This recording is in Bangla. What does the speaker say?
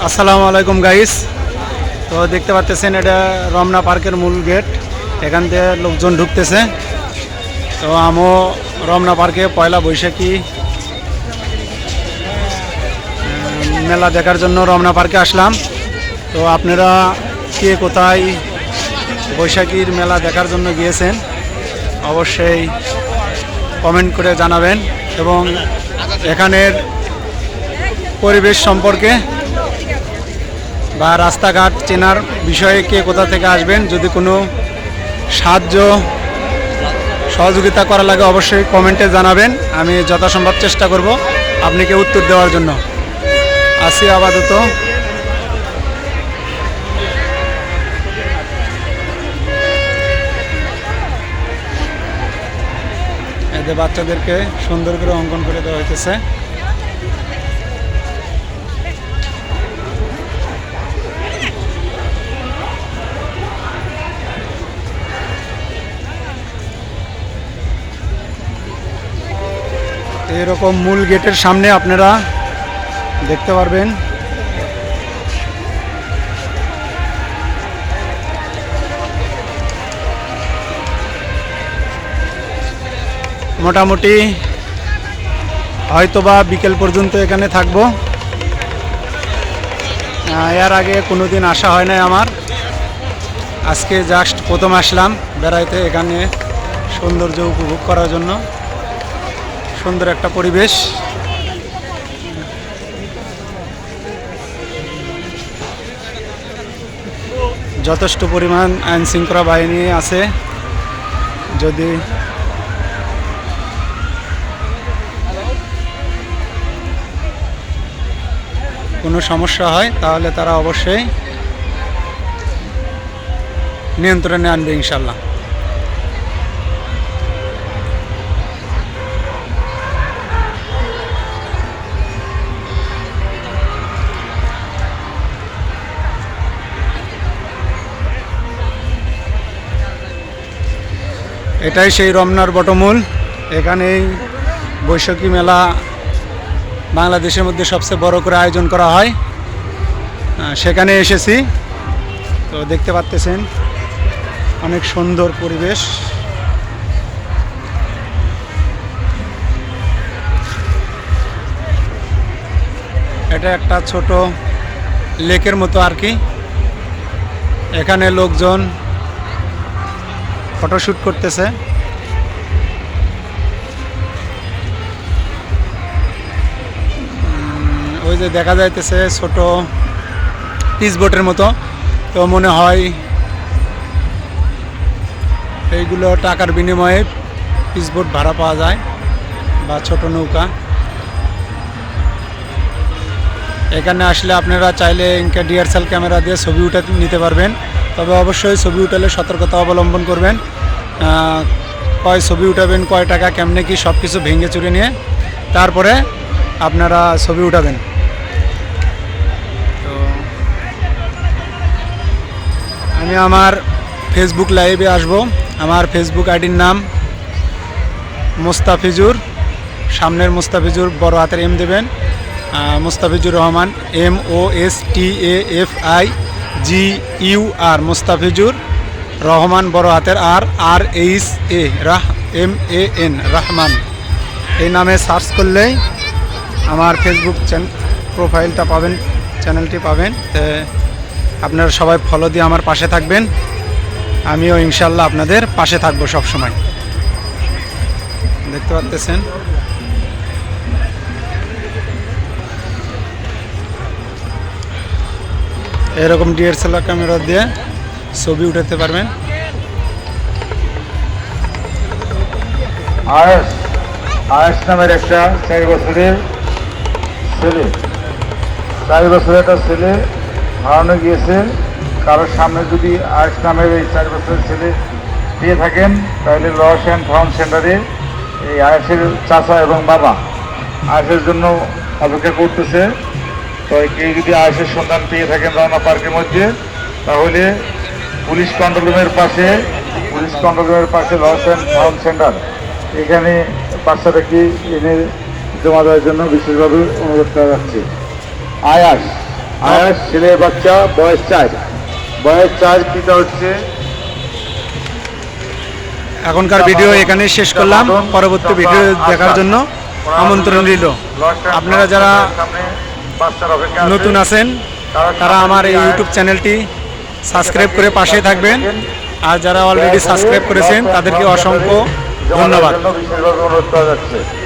আসসালামু আলাইকুম গাইস। তো দেখতে পাচ্ছেন এটা রমনা পার্কের মূল গেট। এখান থেকে লোকজন ঢুকতেছে। তো আমিও রমনা পার্কে পয়লা বৈশাখী মেলা দেখার জন্য রমনা পার্কে আসলাম। তো আপনারা কে কোথায় বৈশাখীর মেলা দেখার জন্য গিয়েছেন অবশ্যই কমেন্ট করে জানাবেন, এবং এখানের পরিবেশ সম্পর্কে বা রাস্তাঘাট চেনার বিষয়ে কে কোথা থেকে আসবেন, যদি কোনো সাহায্য সহযোগিতা করা লাগে অবশ্যই কমেন্টে জানাবেন। আমি যথাসম্ভব চেষ্টা করব আপনাকে উত্তর দেওয়ার জন্য। আসি আপাতত। এতে বাচ্চাদেরকে সুন্দর করে অঙ্কন করে দেওয়া হইতেছে। এরকম মূল গেটের সামনে আপনারা দেখতে পারবেন মোটামুটি হয়তোবা বিকেল পর্যন্ত এখানে থাকবো। এর আগে কোনোদিন আসা হয় নাই আমার, আজকে জাস্ট প্রথম আসলাম বেড়াইতে এখানে সৌন্দর্য উপভোগ করার জন্য। সুন্দর একটা পরিবেশ। যথেষ্ট পরিমাণ আইন শৃঙ্খলা বাহিনী আছে, যদি কোনো সমস্যা হয় তাহলে তারা অবশ্যই নিয়ন্ত্রণে আনবে ইনশাল্লাহ। এটাই সেই রমনার বটমূল। এখানেই বৈশাখী মেলা বাংলাদেশের মধ্যে সবচেয়ে বড় করে আয়োজন করা হয়। সেখানে এসেছি। তো দেখতে পাচ্ছেন অনেক সুন্দর পরিবেশ। এটা একটা ছোট লেকের মতো আর কি। এখানে লোকজন ফটোশ্যুট করতেছে। ওই যে দেখা যাইতেছে ছোট পিস বোটের মতো, তো মনে হয় এইগুলো টাকার বিনিময়ে পিস বোট ভাড়া পাওয়া যায় বা ছোট নৌকা। এখানে আসলে আপনারা চাইলে ইনকা ডিএসএলআর ক্যামেরা দিয়ে ছবি উঠে নিতে পারবেন, তবে অবশ্যই ছবি উঠালে সতর্কতা অবলম্বন করবেন। কয় ছবি উঠাবেন, কয় টাকা, কেমনে কি সব কিছু ভেঙে চুরে নিয়ে তারপরে আপনারা ছবি উঠাবেন। তো আমি আমার ফেসবুক লাইভে আসব। আমার ফেসবুক আইডির নাম মোস্তাফিজুর, সামনের মোস্তাফিজুর বড় হাতের এম দেবেন, মোস্তাফিজুর রহমান, MOSTAFIZUR, মোস্তাফিজুর রহমান বড় হাতের RHAMAN রহমান। এই নামে সার্চ করলেই আমার ফেসবুক প্রোফাইলটা পাবেন, চ্যানেলটি পাবেন। আপনারা সবাই ফলো দিয়ে আমার পাশে থাকবেন। আমিও ইনশাল্লাহ আপনাদের পাশে থাকবো সব সময়। দেখতে পাচ্ছেন এরকম ডিএসএলআর ক্যামেরা দিয়ে ছবি উঠাতে পারবেন। আয়েশ নামের একটা 4 বছরের ছেলে, 4 বছরের একটা ছেলে হারানো গিয়েছে। কারোর সামনে যদি আয়েশ নামের এই 4 বছরের ছেলে পেয়ে থাকেন তাহলে লস অ্যান্ড ফাউন্ড সেন্টারে এই আয়েশের চাচা এবং বাবা আয়েশের জন্য অপেক্ষা করতেছে। তো কেউ যদি আয়েশের সন্ধান পেয়ে থাকেন রমনা পার্কের মধ্যে, তাহলে পুলিশ কন্ট্রোল রুমের পাশে লস অ্যান্ড ফাউন্ড সেন্টার, এখানে বাচ্চাটাকে এনে জমা দেওয়ার জন্য বিশেষভাবে অনুরোধ করা যাচ্ছে। আয়াস আয়াস ছেলের বাচ্চা, বয়স 4, পিতা হচ্ছে। এখনকার ভিডিও এখানে শেষ করলাম। পরবর্তী ভিডিও দেখার জন্য আমন্ত্রণ রইল। আপনারা যারা নতুন আছেন তারা আমার এই ইউটিউব চ্যানেলটি সাবস্ক্রাইব করে পাশে থাকবেন, আর যারা অলরেডি সাবস্ক্রাইব করেছেন তাদেরকে অসংখ্য ধন্যবাদ। বিশেষভাবে অনুরোধ করা যাচ্ছে।